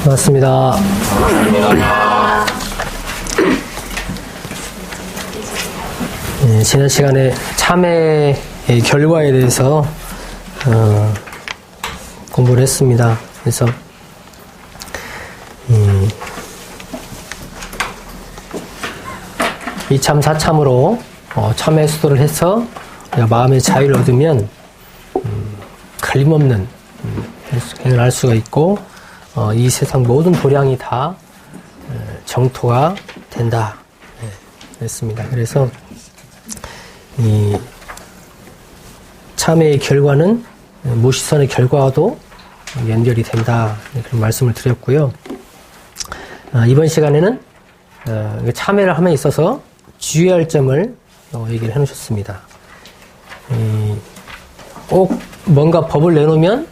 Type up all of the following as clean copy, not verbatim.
반갑습니다. 지난 시간에 참회의 결과에 대해서 공부를 했습니다. 그래서 이참 사참으로 참회 수도를 해서 마음의 자유를 얻으면 걸림없는 행을 할 수가 있고 이 세상 모든 도량이 다 정토가 된다 그랬습니다. 그래서 이 참회의 결과는 무시선의 결과와도 연결이 된다 그런 말씀을 드렸고요. 이번 시간에는 참회를 함에 있어서 주의할 점을 얘기를 해놓으셨습니다. 꼭 뭔가 법을 내놓으면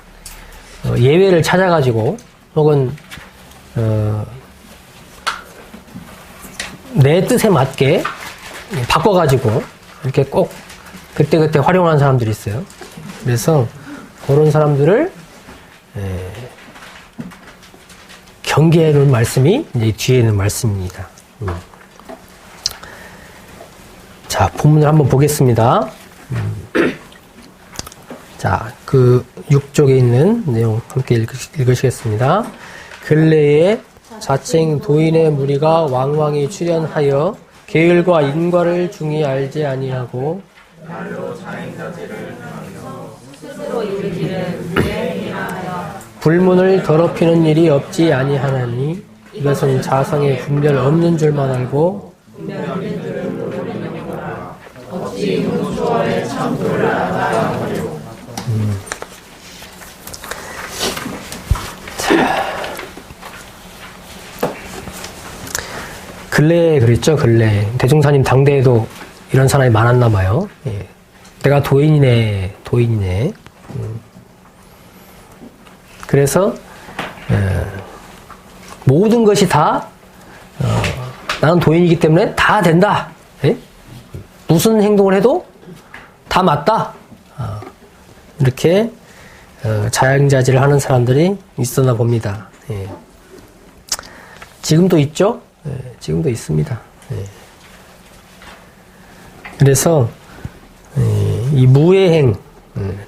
예외를 찾아가지고 혹은 내 뜻에 맞게 바꿔가지고 이렇게 꼭 그때그때 활용하는 사람들이 있어요. 그래서 그런 사람들을 경계해 놓은 말씀이 이제 뒤에 있는 말씀입니다. 자, 본문을 한번 보겠습니다. 자, 그 6쪽에 있는 내용 함께 읽으시겠습니다. 근래에 자칭 도인의 무리가 왕왕이 출현하여 계율과 인과를 중히 알지 아니하고 불문을 더럽히는 일이 없지 아니하나니 이것은 자성의 분별 없는 줄만 알고 어찌 무초월의 참도를 알아야 하리요. 근래에 그랬죠. 근래 대종사님 당대에도 이런 사람이 많았나 봐요. 예. 내가 도인이네. 그래서 모든 것이 다 나는 도인이기 때문에 다 된다. 예? 무슨 행동을 해도 다 맞다. 이렇게 자양자질을 하는 사람들이 있었나 봅니다. 예. 지금도 있죠. 지금도 있습니다. 그래서 이 무예행,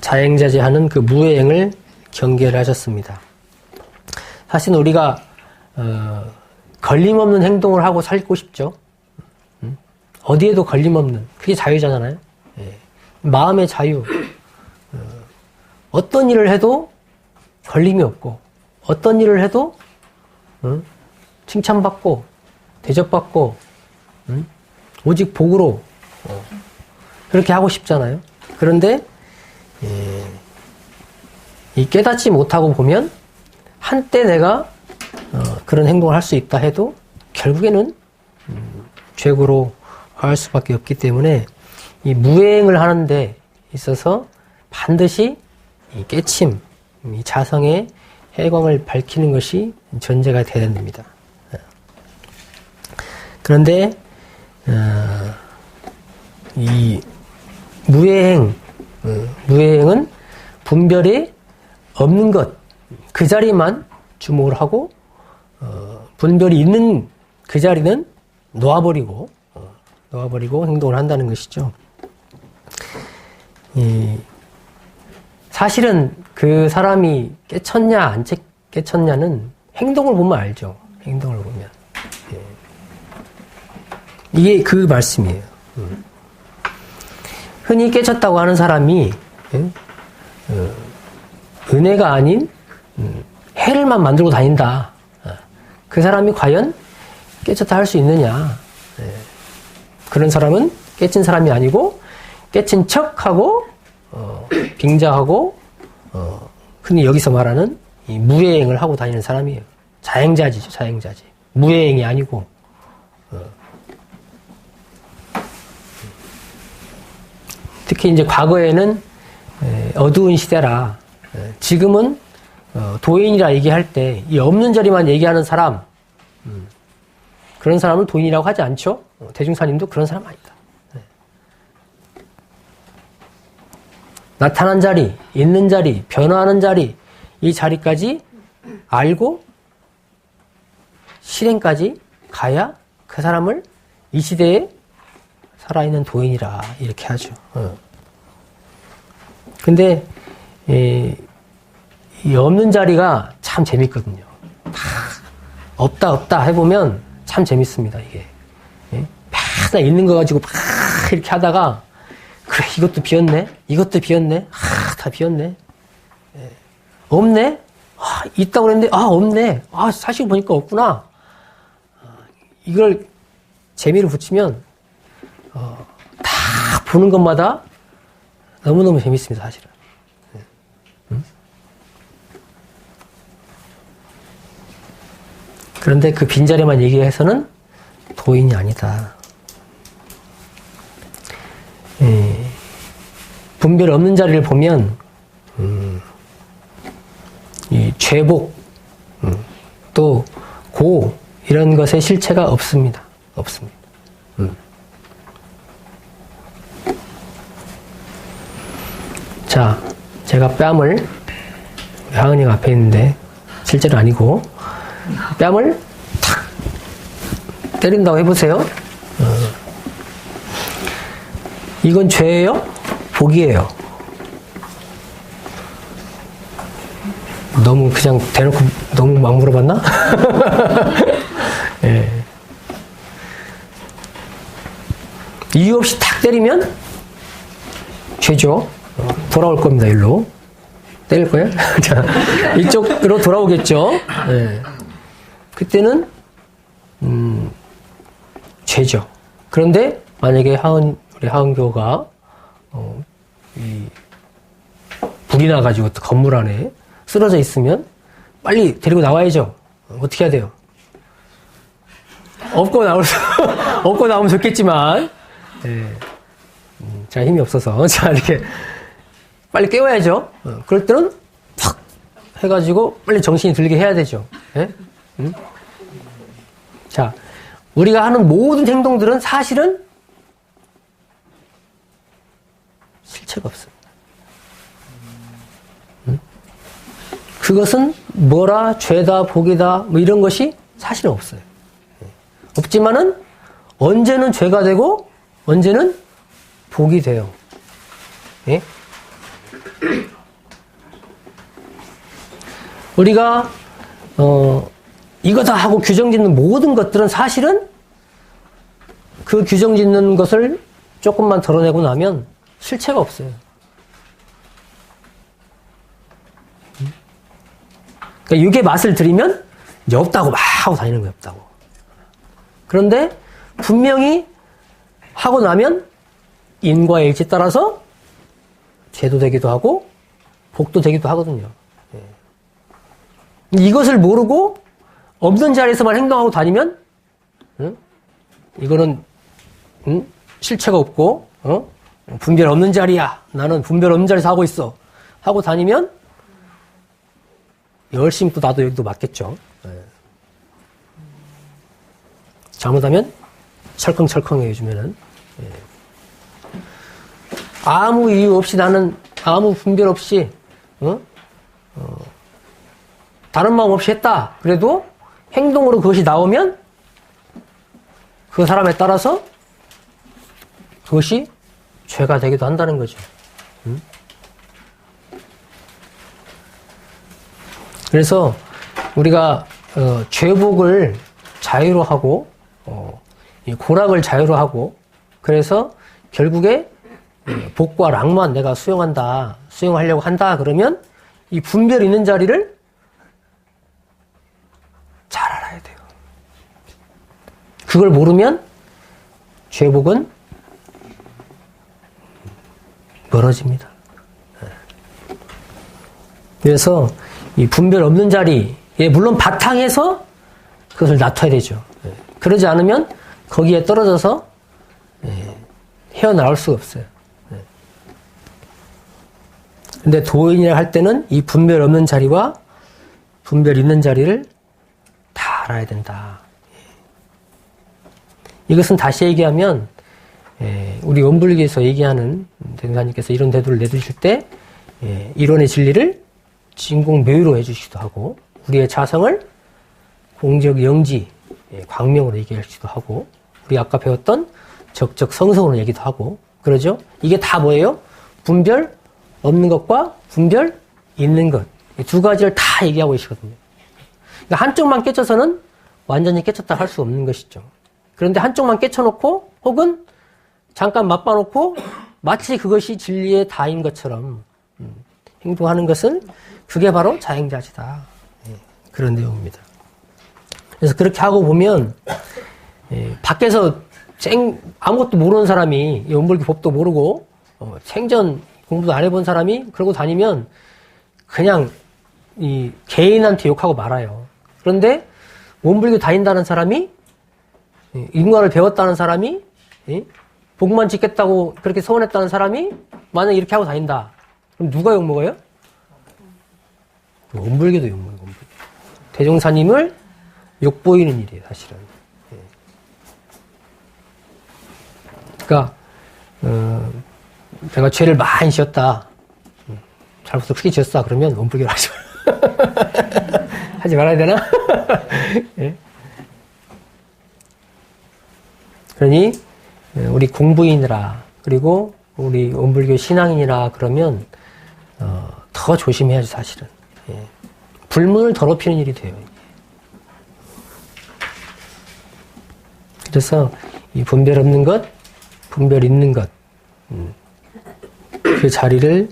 자행자제하는 그 무예행을 경계를 하셨습니다. 사실 우리가 걸림없는 행동을 하고 살고 싶죠. 어디에도 걸림없는, 그게 자유잖아요. 마음의 자유. 어떤 일을 해도 걸림이 없고 어떤 일을 해도 칭찬받고 대접받고 오직 복으로 그렇게 하고 싶잖아요. 그런데 이 깨닫지 못하고 보면 한때 내가 그런 행동을 할 수 있다 해도 결국에는 죄고로 할 수밖에 없기 때문에 이 무행을 하는 데 있어서 반드시 이 깨침, 이 자성의 해광을 밝히는 것이 전제가 되어야 됩니다. 그런데 이 무예행은 분별이 없는 것, 그 자리만 주목을 하고 분별이 있는 그 자리는 놓아버리고 행동을 한다는 것이죠. 사실은 그 사람이 깨쳤냐 안 깨쳤냐는 행동을 보면 알죠. 행동을 보면. 이게 그 말씀이에요. 흔히 깨쳤다고 하는 사람이 은혜가 아닌 해를만 만들고 다닌다. 그 사람이 과연 깨쳤다 할 수 있느냐. 그런 사람은 깨친 사람이 아니고 깨친 척하고 빙자하고 흔히 여기서 말하는 이 무예행을 하고 다니는 사람이에요. 자행자지죠. 자행자지. 무예행이 아니고 특히 이제 과거에는 어두운 시대라 지금은 도인이라 얘기할 때 이 없는 자리만 얘기하는 사람 그런 사람을 도인이라고 하지 않죠. 대중사님도 그런 사람 아니다. 나타난 자리, 있는 자리, 변화하는 자리 이 자리까지 알고 실행까지 가야 그 사람을 이 시대에 살아있는 도인이라 이렇게 하죠. 근데 이 없는 자리가 참 재밌거든요. 없다 해보면 참 재밌습니다. 이게 맨날 있는 거 가지고 막 이렇게 하다가 그래 이것도 비었네 다 비었네. 없네? 있다고 그랬는데 없네. 사실 보니까 없구나. 이걸 재미를 붙이면 다 보는 것마다 너무너무 재밌습니다. 사실은. 그런데 그 빈자리만 얘기해서는 도인이 아니다. 분별 없는 자리를 보면 이 죄복 또 고 이런 것의 실체가 없습니다. 자, 제가 뺨을 하은이가 앞에 있는데 실제로 아니고 뺨을 탁 때린다고 해보세요. 이건 죄예요? 복이에요? 너무 그냥 대놓고 너무 막 물어봤나? 예. 이유 없이 탁 때리면 죄죠. 돌아올 겁니다. 일로 때릴 거예요? 자, 이쪽으로 돌아오겠죠. 예. 그때는 죄죠. 그런데 만약에 우리 하은교가 불이 나가지고 건물 안에 쓰러져 있으면 빨리 데리고 나와야죠. 어떻게 해야 돼요? 업고 나오면 좋겠지만, 예. 자, 힘이 없어서. 자, 이렇게 빨리 깨워야죠. 그럴 때는 탁 해가지고 빨리 정신이 들게 해야 되죠. 예? 자, 우리가 하는 모든 행동들은 사실은 실체가 없어요. 그것은 뭐라, 죄다, 복이다, 뭐 이런 것이 사실은 없어요. 없지만은 언제는 죄가 되고 언제는 복이 돼요. 예? 우리가 이거다 하고 규정 짓는 모든 것들은 사실은 그 규정 짓는 것을 조금만 덜어내고 나면 실체가 없어요. 그러니까 이게 맛을 들이면 없다고 막 하고 다니는 거예요. 없다고. 그런데 분명히 하고 나면 인과 일치 따라서 죄도 되기도 하고 복도 되기도 하거든요. 이것을 모르고 없는 자리에서만 행동하고 다니면 이거는 실체가 없고 분별 없는 자리야. 나는 분별 없는 자리에서 하고 있어. 하고 다니면 열심히 또 나도 여기도 맞겠죠. 잘못하면 철컹철컹 해주면은 아무 이유 없이 나는 아무 분별 없이 다른 마음 없이 했다. 그래도 행동으로 그것이 나오면 그 사람에 따라서 그것이 죄가 되기도 한다는 거죠. 그래서 우리가 죄복을 자유로 하고 고락을 자유로 하고 그래서 결국에 복과 락만 내가 수용하려고 한다 그러면 이 분별 있는 자리를 잘 알아야 돼요. 그걸 모르면 죄복은 멀어집니다. 그래서 이 분별 없는 자리에 물론 바탕에서 그것을 놔둬야 되죠. 그러지 않으면 거기에 떨어져서 헤어나올 수가 없어요. 근데 도인이라 할 때는 이 분별 없는 자리와 분별 있는 자리를 다 알아야 된다. 이것은 다시 얘기하면 우리 원불기에서 얘기하는 대사님께서 이런 대도를 내두실 때 이론의 진리를 진공묘유로 해주시기도 하고 우리의 자성을 공적 영지 광명으로 얘기하기도 하고, 우리 아까 배웠던 적적성성으로 얘기도 하고, 그러죠? 이게 다 뭐예요? 분별 없는 것과 분별 있는 것. 이 두 가지를 다 얘기하고 계시거든요. 그러니까 한쪽만 깨쳐서는 완전히 깨쳤다 할 수 없는 것이죠. 그런데 한쪽만 깨쳐놓고, 혹은 잠깐 맛봐놓고, 마치 그것이 진리의 다인 것처럼 행동하는 것은 그게 바로 자행자지다. 그런 내용입니다. 그래서 그렇게 하고 보면 밖에서 아무것도 모르는 사람이 원불교 법도 모르고 생전 공부도 안 해본 사람이 그러고 다니면 그냥 이 개인한테 욕하고 말아요. 그런데 원불교 다닌다는 사람이 인과를 배웠다는 사람이 복만 짓겠다고 그렇게 소원했다는 사람이 만약 이렇게 하고 다닌다. 그럼 누가 욕먹어요? 원불교도 욕먹어요. 원불교. 대종사님을 욕보이는 일이에요, 사실은. 그러니까 내가 죄를 많이 지었다. 잘못을 크게 지었다. 그러면 원불교를 하지 마. 하지 말아야 되나? 예? 그러니 우리 공부인이라 그리고 우리 원불교 신앙인이라 그러면 더 조심해야죠, 사실은. 예. 불문을 더럽히는 일이 돼요. 그래서 이 분별 없는 것, 분별 있는 것, 그 자리를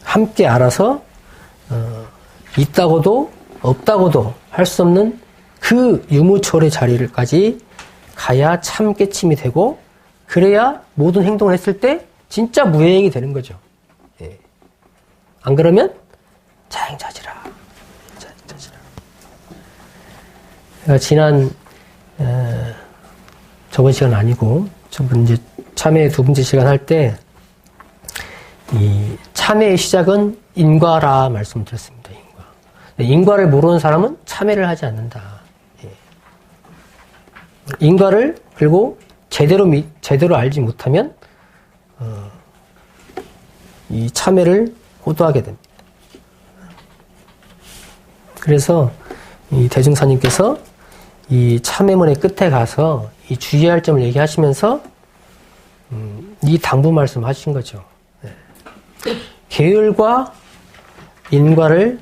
함께 알아서 있다고도 없다고도 할 수 없는 그 유무초의 자리를까지 가야 참 깨침이 되고, 그래야 모든 행동을 했을 때 진짜 무해행이 되는 거죠. 예. 안 그러면 자행자지라. 자행자지라. 제가 지난 저번 시간 아니고 저번 이제 참회 두 번째 시간 할 때 이 참회의 시작은 인과라 말씀드렸습니다. 인과를 모르는 사람은 참회를 하지 않는다. 예. 인과를 그리고 제대로 알지 못하면 이 참회를 호도하게 됩니다. 그래서 이 대중사님께서 이 참회문의 끝에 가서 이 주의할 점을 얘기하시면서 이 당부 말씀 하신 거죠. 네. 계율과 인과를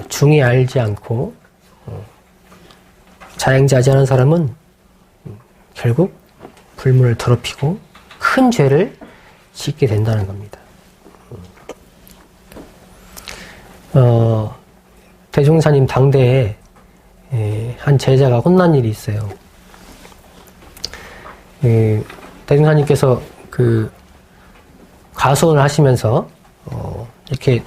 중히 알지 않고 자행자지하는 사람은 결국 불문을 더럽히고 큰 죄를 짓게 된다는 겁니다. 대종사님 당대에 한 제자가 혼난 일이 있어요. 대종사님께서 그 과수원을 하시면서 이렇게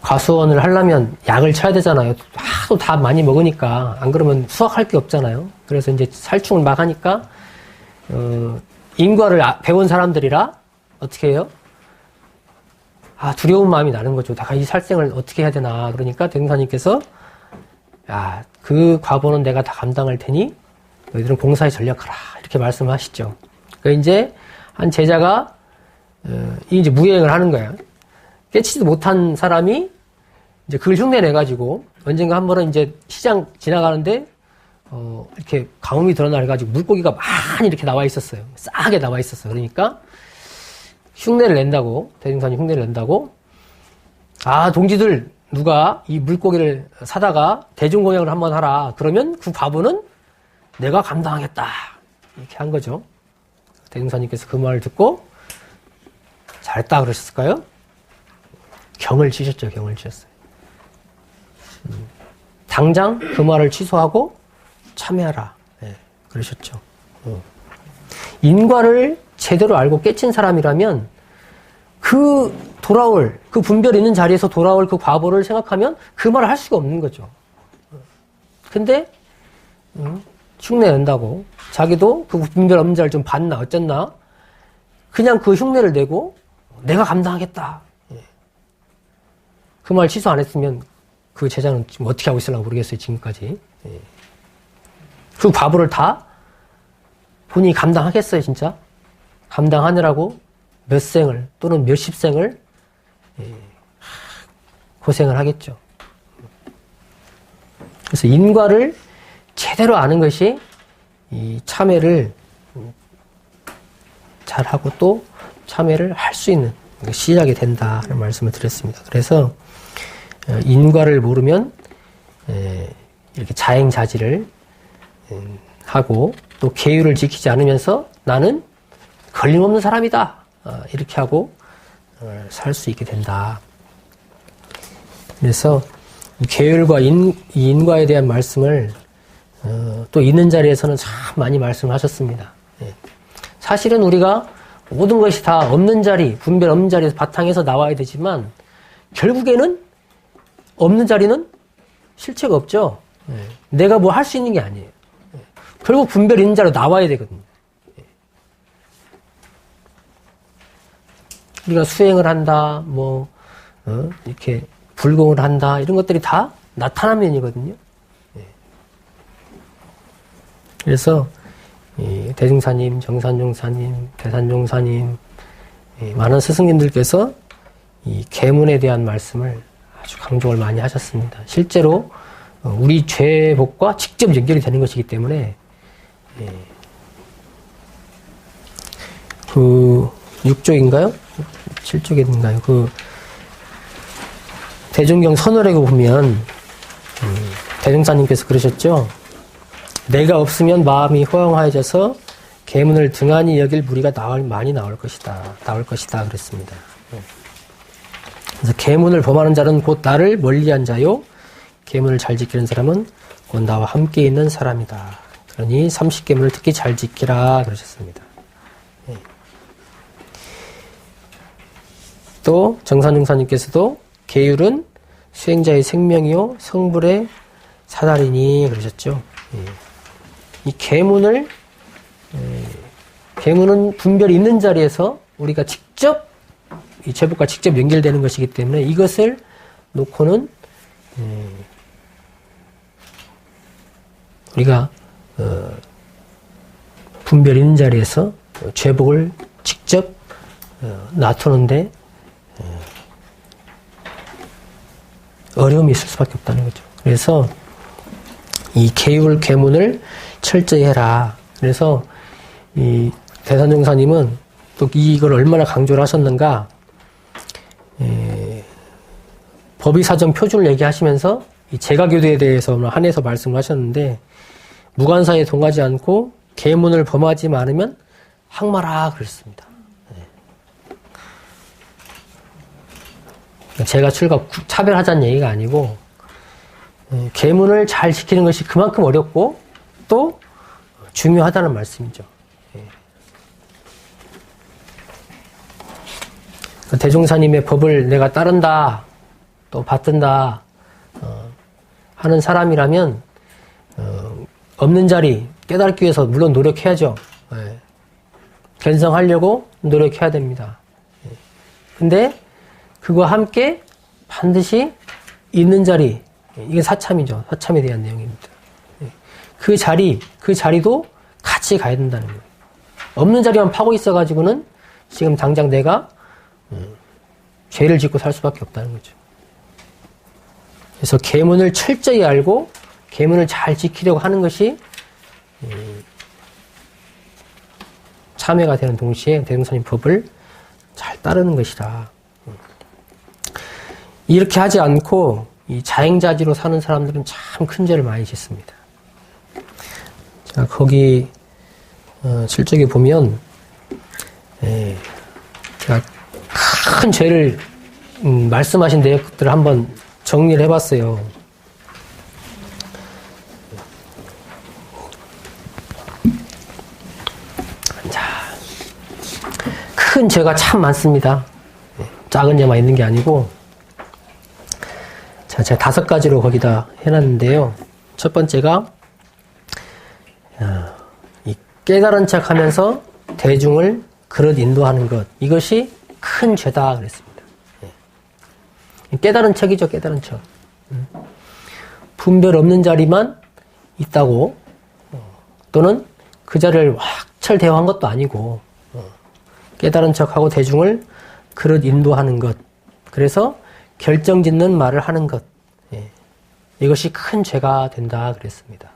과수원을 하려면 약을 쳐야 되잖아요. 하도 다 많이 먹으니까 안 그러면 수확할 게 없잖아요. 그래서 이제 살충을 막 하니까 인과를 배운 사람들이라 어떻게 해요? 두려운 마음이 나는 거죠. 내가 이 살생을 어떻게 해야 되나. 그러니까 대종사님께서 그 과보는 내가 다 감당할 테니 너희들은 공사에 전력하라. 이렇게 말씀하시죠. 그러니까 이제 한 제자가 이제 무예행을 하는 거예요. 깨치지도 못한 사람이 이제 그걸 흉내내가지고 언젠가 한 번은 이제 시장 지나가는데 이렇게 가뭄이 드러나가지고 물고기가 많이 이렇게 나와 있었어요. 싸게 나와 있었어요. 그러니까 흉내를 낸다고, 대중사님 흉내를 낸다고, 동지들 누가 이 물고기를 사다가 대중공양을 한번 하라. 그러면 그 과부는 내가 감당하겠다. 이렇게 한 거죠. 대중사님께서 그 말을 듣고 잘했다 그러셨을까요? 경을 치셨죠. 경을 치셨어요. 당장 그 말을 취소하고 참여하라. 네, 그러셨죠. 인과를 제대로 알고 깨친 사람이라면 그 분별 있는 자리에서 돌아올 그 과보를 생각하면 그 말을 할 수가 없는 거죠. 근데 흉내 낸다고 자기도 그 분별 없는 자를 좀 봤나 어쨌나 그냥 그 흉내를 내고 내가 감당하겠다. 그 말 취소 안 했으면 그 제자는 지금 어떻게 하고 있으려고 모르겠어요. 지금까지. 그 과보를 다 본인이 감당하겠어요. 진짜? 감당하느라고 몇 생을 또는 몇십 생을 고생을 하겠죠. 그래서 인과를 제대로 아는 것이 이 참회를 잘하고 또 참회를 할 수 있는 시작이 된다는 말씀을 드렸습니다. 그래서 인과를 모르면 이렇게 자행자지를 하고 또 계율을 지키지 않으면서 나는 걸림없는 사람이다 이렇게 하고 살 수 있게 된다. 그래서 계율과 인과에 대한 말씀을 또 있는 자리에서는 참 많이 말씀하셨습니다. 사실은 우리가 모든 것이 다 없는 자리, 분별 없는 자리에서 바탕에서 나와야 되지만 결국에는 없는 자리는 실체가 없죠. 내가 뭐 할 수 있는 게 아니에요. 결국 분별 있는 자리로 나와야 되거든요. 우리가 수행을 한다, 이렇게 불공을 한다, 이런 것들이 다 나타나면이거든요. 그래서 대중사님, 정산종사님, 대산종사님, 많은 스승님들께서 이 계문에 대한 말씀을 아주 강조를 많이 하셨습니다. 실제로 우리 죄복과 직접 연결이 되는 것이기 때문에 그 6쪽인가요? 7쪽인가요? 그 대종경 선월에 보면 대종사님께서 그러셨죠. 내가 없으면 마음이 허영하여져서 계문을 등한히 여길 무리가 많이 나올 것이다. 그랬습니다. 그래서 계문을 범하는 자는 곧 나를 멀리한 자요. 계문을 잘 지키는 사람은 곧 나와 함께 있는 사람이다. 그러니 30계문을 특히 잘 지키라 그러셨습니다. 또 정산중사님께서도 계율은 수행자의 생명이요 성불의 사다리니 그러셨죠. 이 계문은 분별이 있는 자리에서 우리가 직접 이 제복과 직접 연결되는 것이기 때문에 이것을 놓고는 우리가 분별이 있는 자리에서 제복을 직접 놔두는데 어려움이 있을 수밖에 없다는 거죠. 그래서 이 계율 계문을 철저히 해라. 그래서 이 대산종사님은 또 이걸 얼마나 강조를 하셨는가. 법의사정 표준을 얘기하시면서 이 제가교도에 대해서 한해서 말씀을 하셨는데 무관사에 동하지 않고 계문을 범하지 않으면 항마라 그랬습니다. 제가 차별하자는 얘기가 아니고 계문을 잘 지키는 것이 그만큼 어렵고 또 중요하다는 말씀이죠. 대종사님의 법을 내가 따른다, 또 받든다 하는 사람이라면 없는 자리 깨닫기 위해서 물론 노력해야죠. 견성하려고 노력해야 됩니다. 근데 그와 함께 반드시 있는 자리, 이게 사참이죠. 사참에 대한 내용입니다. 그 자리도 같이 가야 된다는 거예요. 없는 자리만 파고 있어가지고는 지금 당장 내가 죄를 짓고 살 수밖에 없다는 거죠. 그래서 계문을 철저히 알고 계문을 잘 지키려고 하는 것이 참회가 되는 동시에 대종사님 법을 잘 따르는 것이다. 이렇게 하지 않고 이 자행자지로 사는 사람들은 참 큰 죄를 많이 짓습니다. 자, 거기 7쪽에 보면 제가 큰 죄를 말씀하신 내용들을 한번 정리를 해봤어요. 자, 큰 죄가 참 많습니다. 작은 죄만 있는 게 아니고. 자, 제가 5가지로 거기다 해놨는데요. 첫 번째가 이 깨달은 척 하면서 대중을 그릇 인도하는 것. 이것이 큰 죄다 그랬습니다. 깨달은 척이죠. 깨달은 척. 분별 없는 자리만 있다고 또는 그 자리를 확철 대화한 것도 아니고 깨달은 척하고 대중을 그릇 인도하는 것. 그래서 결정짓는 말을 하는 것. 이것이 큰 죄가 된다 그랬습니다.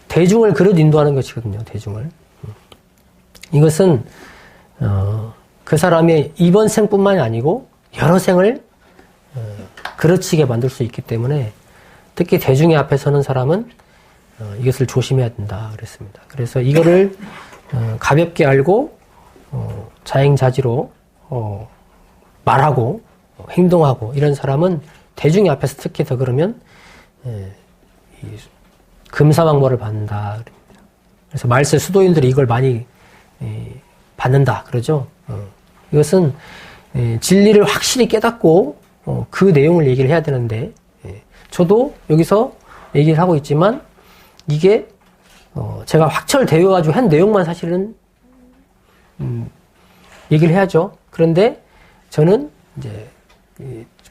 대중을 그릇 인도하는 것이거든요. 대중을. 이것은 그 사람의 이번 생뿐만이 아니고 여러 생을 그르치게 만들 수 있기 때문에 특히 대중의 앞에 서는 사람은 이것을 조심해야 된다 그랬습니다. 그래서 이거를 가볍게 알고 자행자지로 말하고 행동하고 이런 사람은 대중의 앞에서 특히 더 그러면 금사망모를 받는다. 그래서 말세 수도인들이 이걸 많이 받는다 그러죠. 이것은 진리를 확실히 깨닫고 그 내용을 얘기를 해야 되는데 저도 여기서 얘기를 하고 있지만 이게 제가 확철되어가지고 한 내용만 사실은 얘기를 해야죠. 그런데 저는 이제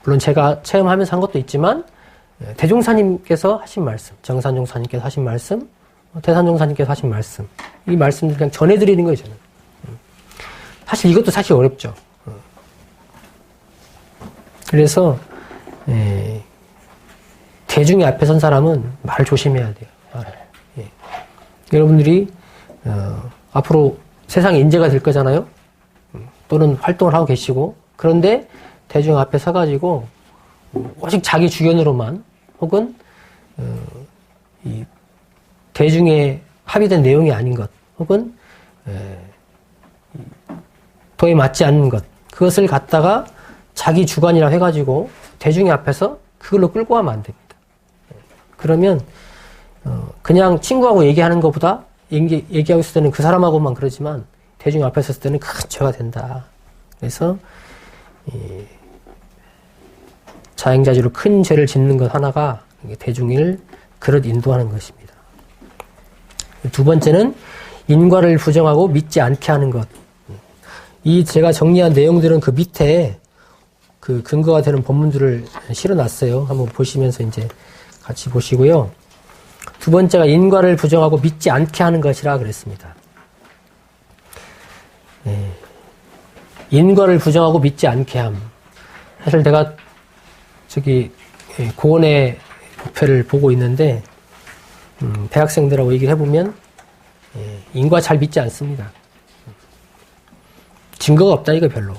물론 제가 체험하면서 한 것도 있지만 대종사님께서 하신 말씀, 정산종사님께서 하신 말씀, 태산종사님께서 하신 말씀, 이 말씀을 그냥 전해드리는 거예요. 저는 사실 이것도 사실 어렵죠. 그래서 대중의 앞에 선 사람은 말 조심해야 돼요. 여러분들이 앞으로 세상에 인재가 될 거잖아요. 또는 활동을 하고 계시고 그런데 대중 앞에 서가지고 오직 자기 주견으로만 혹은 이 대중에 합의된 내용이 아닌 것 혹은 도에 맞지 않는 것 그것을 갖다가 자기 주관이라 해가지고 대중의 앞에서 그걸로 끌고 가면 안 됩니다. 그러면 그냥 친구하고 얘기하는 것보다 얘기하고 있을 때는 그 사람하고만 그러지만 대중 앞에 섰을 때는 큰 죄가 된다. 그래서 자행자지로 큰 죄를 짓는 것 하나가 대중을 그릇 인도하는 것입니다. 두 번째는 인과를 부정하고 믿지 않게 하는 것. 이 제가 정리한 내용들은 그 밑에 그 근거가 되는 본문들을 실어놨어요. 한번 보시면서 이제 같이 보시고요. 두 번째가 인과를 부정하고 믿지 않게 하는 것이라 그랬습니다. 인과를 부정하고 믿지 않게 함. 사실 내가 저기 고원의 부패를 보고 있는데 대학생들하고 얘기를 해보면 인과 잘 믿지 않습니다. 증거가 없다 이거 별로.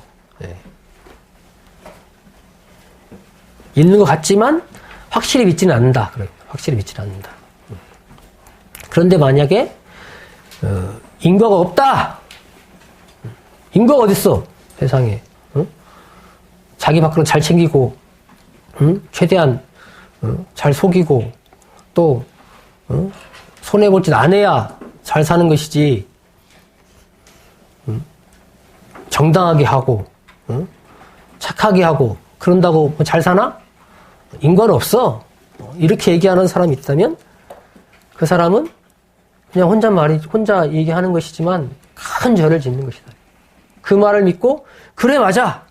있는 것 같지만 확실히 믿지는 않는다. 그래요. 확실히 믿지는 않는다. 그런데 만약에 인과가 없다. 인과가 어딨어? 세상에. 자기 밖으로 잘 챙기고 최대한 잘 속이고 또 손해볼 짓 안 해야 잘 사는 것이지 정당하게 하고 착하게 하고 그런다고 뭐 잘 사나? 인과는 없어. 이렇게 얘기하는 사람이 있다면 그 사람은 그냥 혼자 얘기하는 것이지만 큰 죄를 짓는 것이다. 그 말을 믿고 그래 맞아.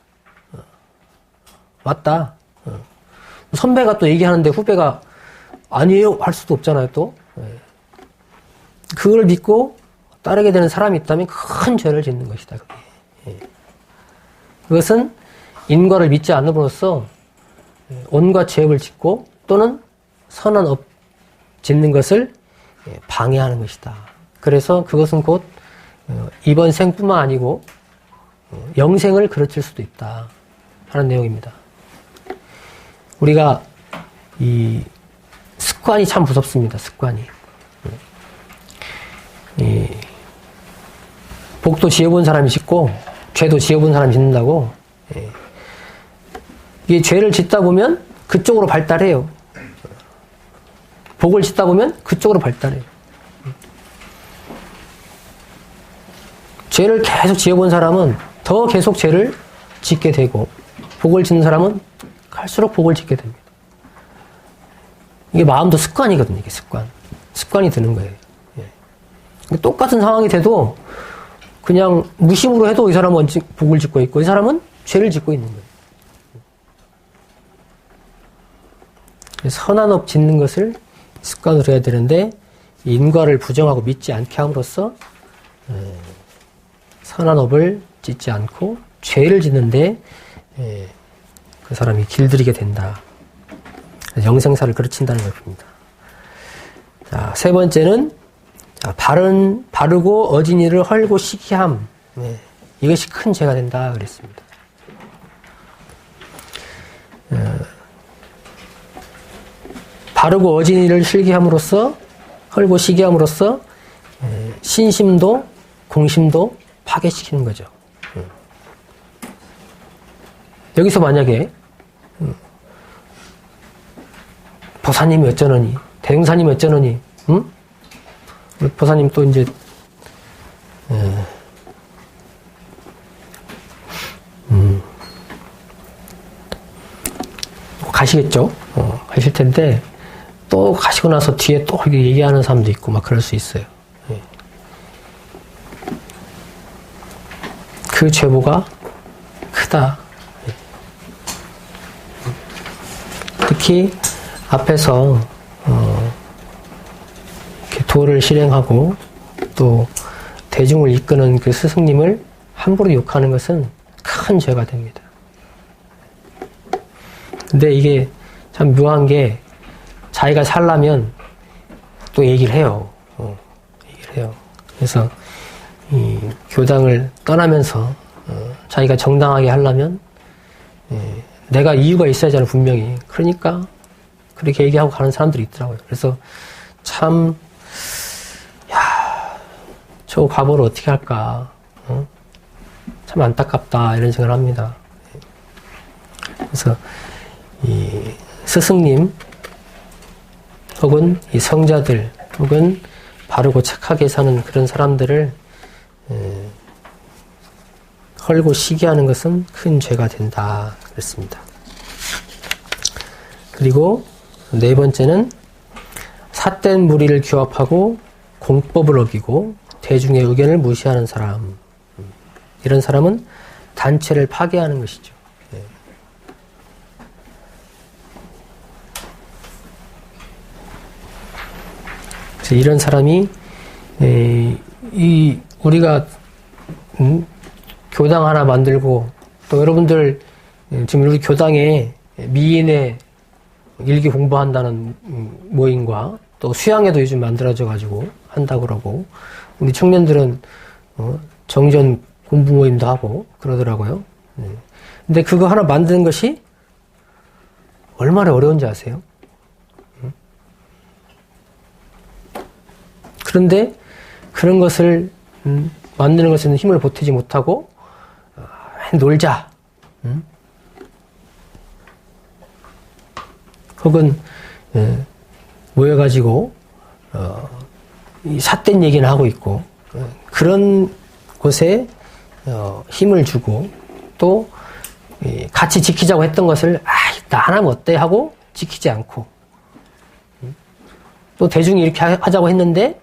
맞다. 선배가 또 얘기하는데 후배가 아니에요 할 수도 없잖아요 또. 그걸 믿고 따르게 되는 사람이 있다면 큰 죄를 짓는 것이다. 그것은 인과를 믿지 않음으로써 온갖 죄업을 짓고 또는 선한 업 짓는 것을 방해하는 것이다. 그래서 그것은 곧 이번 생뿐만 아니고 영생을 그르칠 수도 있다 하는 내용입니다. 우리가 이 습관이 참 무섭습니다. 습관이. 복도 지어본 사람이 짓고 죄도 지어본 사람이 짓는다고. 이게 죄를 짓다 보면 그쪽으로 발달해요. 복을 짓다 보면 그쪽으로 발달해요. 죄를 계속 지어본 사람은 더 계속 죄를 짓게 되고 복을 짓는 사람은 갈수록 복을 짓게 됩니다. 이게 마음도 습관이거든요. 이게 습관이 드는 거예요. 똑같은 상황이 돼도 그냥 무심으로 해도 이 사람은 복을 짓고 있고 이 사람은 죄를 짓고 있는 거예요. 선한 업 짓는 것을 습관으로 해야 되는데 인과를 부정하고 믿지 않게 함으로써 선한 업을 짓지 않고 죄를 짓는데 그 사람이 길들이게 된다 영생사를 그르친다는 걸 봅니다. 자, 세 번째는 바르고 어진이를 헐고 시기함. 네, 이것이 큰 죄가 된다 그랬습니다. 바르고 어진이를 실기함으로써 헐고 시기함으로써 신심도 공심도 파괴시키는 거죠. 여기서 만약에 보사님이 어쩌느니 대웅사님이 어쩌느니 우리 보사님 또 이제 가시겠죠. 가실 텐데 또 가시고 나서 뒤에 또 이렇게 얘기하는 사람도 있고 막 그럴 수 있어요. 그 죄보가 크다. 특히 앞에서 이렇게 도를 실행하고 또 대중을 이끄는 그 스승님을 함부로 욕하는 것은 큰 죄가 됩니다. 근데 이게 참 묘한 게 자기가 살려면 또 얘기를 해요. 얘기를 해요. 그래서 이 교당을 떠나면서 자기가 정당하게 하려면 내가 이유가 있어야잖아요, 분명히. 그러니까 그렇게 얘기하고 가는 사람들이 있더라고요. 그래서 참 저 과보를 어떻게 할까, 참 안타깝다 이런 생각을 합니다. 그래서 이 스승님 혹은 이 성자들 혹은 바르고 착하게 사는 그런 사람들을 헐고 시기하는 것은 큰 죄가 된다 그랬습니다. 그리고 네 번째는 삿된 무리를 규합하고 공법을 어기고 대중의 의견을 무시하는 사람. 이런 사람은 단체를 파괴하는 것이죠. 그래서 이런 사람이 우리가 교당 하나 만들고 또 여러분들 지금 우리 교당에 미인의 일기 공부한다는 모임과 또 수양회도 요즘 만들어져 가지고 한다고 그러고 우리 청년들은 정전 공부 모임도 하고 그러더라고요. 근데 그거 하나 만드는 것이 얼마나 어려운지 아세요? 그런데 그런 것을 만드는 것에는 힘을 보태지 못하고 놀자. 혹은 모여가지고 이 삿된 얘기는 하고 있고 그런 곳에 힘을 주고 또 같이 지키자고 했던 것을 나 하나면 어때 하고 지키지 않고 또 대중이 이렇게 하자고 했는데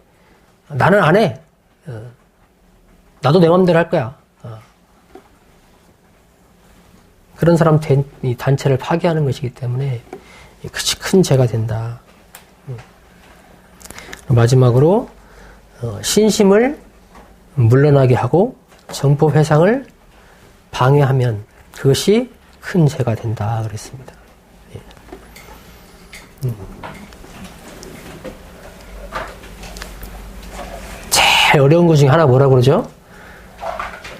나는 안 해. 나도 내 맘대로 할 거야. 그런 사람 이 단체를 파괴하는 것이기 때문에 큰 죄가 된다. 마지막으로 신심을 물러나게 하고 정법 회상을 방해하면 그것이 큰 죄가 된다 그랬습니다. 제일 어려운 것 중에 하나 뭐라고 그러죠?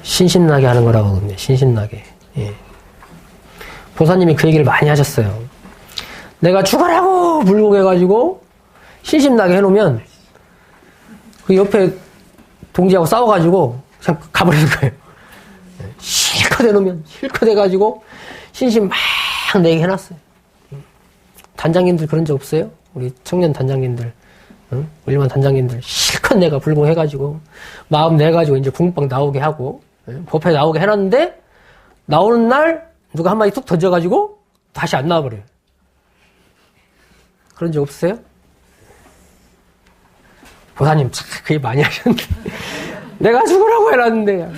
신신나게 하는 거라고 그러거든요. 신신나게. 보사님이 그 얘기를 많이 하셨어요. 내가 죽어라고 불복해가지고 신심나게 해놓으면 그 옆에 동지하고 싸워가지고 그냥 가버리는 거예요. 실컷 해놓으면 실컷 해가지고 신심 막 내게 해놨어요. 단장님들 그런 적 없어요? 우리 청년 단장님들, 일반 단장님들 실컷 내가 불공해가지고 마음 내가지고 이제 궁방 나오게 하고 법회 나오게 해놨는데 나오는 날 누가 한마디 툭 던져가지고 다시 안 나와버려요. 그런 적 없으세요? 보사님 참 그 얘기 많이 하셨는데 내가 죽으라고 해놨는데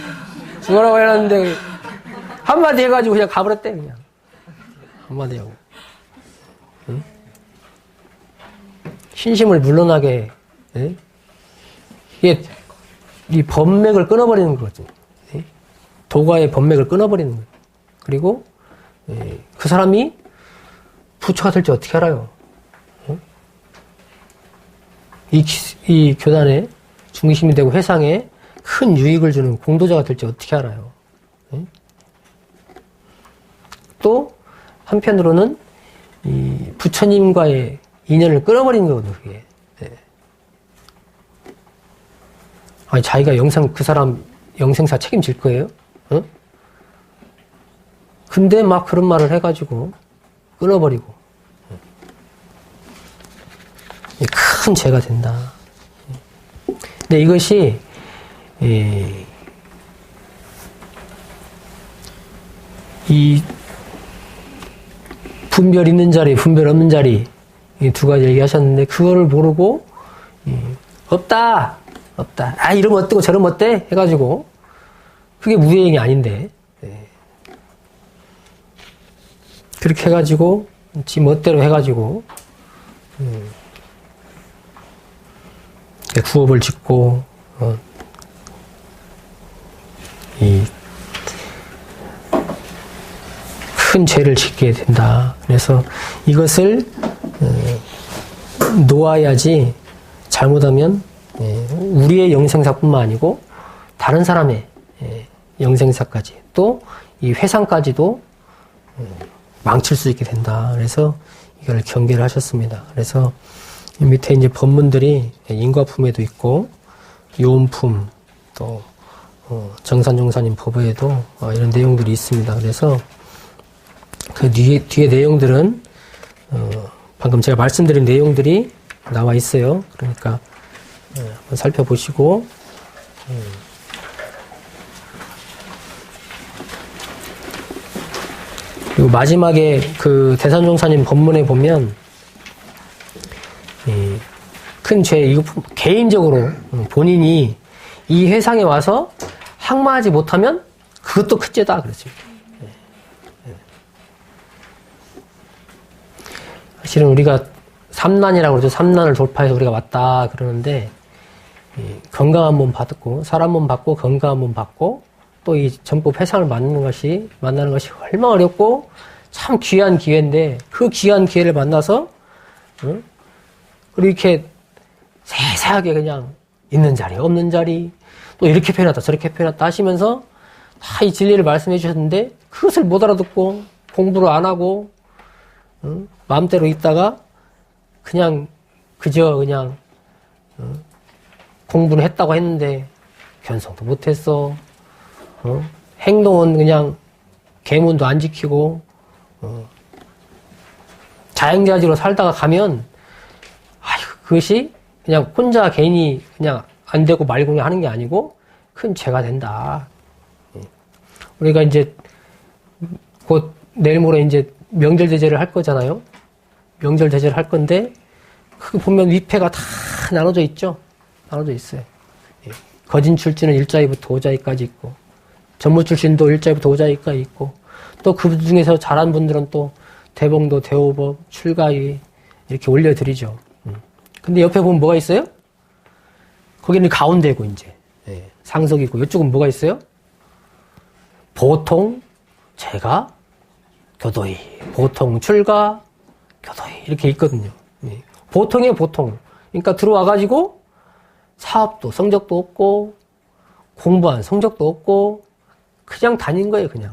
한마디 해가지고 그냥 가버렸대. 그냥 한마디 하고 신심을 물러나게 이게 이 법맥을 끊어버리는 거죠. 도가의 법맥을 끊어버리는 거예요. 그리고 그 사람이 부처가 될지 어떻게 알아요? 이 교단에 중심이 되고 회상에 큰 유익을 주는 공도자가 될지 어떻게 알아요? 또 한편으로는 이 부처님과의 인연을 끊어버리는 거거든요. 그게. 아니 자기가 그 사람 영생사 책임질 거예요? 근데 막 그런 말을 해가지고 끊어버리고 큰 죄가 된다. 근데 이것이 이 분별 있는 자리, 분별 없는 자리 이 두 가지 얘기하셨는데 그거를 모르고 없다. 아 이러면 어때고 저러면 어때? 해가지고 그게 무예행이 아닌데 그렇게 해가지고 지 멋대로 해가지고 구업을 짓고 이 큰 죄를 짓게 된다. 그래서 이것을 놓아야지 잘못하면 우리의 영생사뿐만 아니고 다른 사람의 영생사까지 또 이 회상까지도 망칠 수 있게 된다. 그래서 이걸 경계를 하셨습니다. 그래서 밑에 이제 법문들이 인과품에도 있고 요음품 또 정산종사님 법에도 이런 내용들이 있습니다. 그래서 그 뒤에 내용들은 방금 제가 말씀드린 내용들이 나와 있어요. 그러니까 한번 살펴보시고 그리고 마지막에 그 대산종사님 법문에 보면 큰 죄, 이거 개인적으로 본인이 이 회상에 와서 항마하지 못하면 그것도 큰 죄다 그랬습니다. 사실은 우리가 삼난이라고 그러죠. 삼난을 돌파해서 우리가 왔다 그러는데 건강한 몸 받고 사람 몸 받고 건강한 몸 받고 또 이 전법 회상을 만나는 것이 얼마나 어렵고 참 귀한 기회인데 그 귀한 기회를 만나서 그리고 이렇게 세세하게 그냥 있는 자리 없는 자리 또 이렇게 표현했다 저렇게 표현했다 하시면서 다 이 진리를 말씀해 주셨는데 그것을 못 알아듣고 공부를 안 하고 마음대로 있다가 그냥 그저 그냥 공부는 했다고 했는데 견성도 못했어. 행동은 그냥 계문도 안 지키고 자행자지로 살다가 가면 그것이 그냥 혼자 개인이 그냥 안 되고 말고 하는 게 아니고 큰 죄가 된다. 우리가 이제 곧 내일 모레 이제 명절 제재를 할 거잖아요. 명절 제재를 할 건데 그 보면 위패가 다 나눠져 있죠. 나눠져 있어요. 거진 출지는 1자위부터 5자위까지 있고 전무 출신도 1자위부터 5자위까지 있고 또 그 중에서 잘한 분들은 또 대봉도, 대오법, 출가위 이렇게 올려드리죠. 근데 옆에 보면 뭐가 있어요? 거기는 가운데고 이제 상석이고 이쪽은 뭐가 있어요? 보통, 제가, 교도위, 보통, 출가, 교도위 이렇게 있거든요. 보통이에요, 보통. 그러니까 들어와가지고 사업도 성적도 없고 공부한 성적도 없고 그냥 다닌 거예요, 그냥.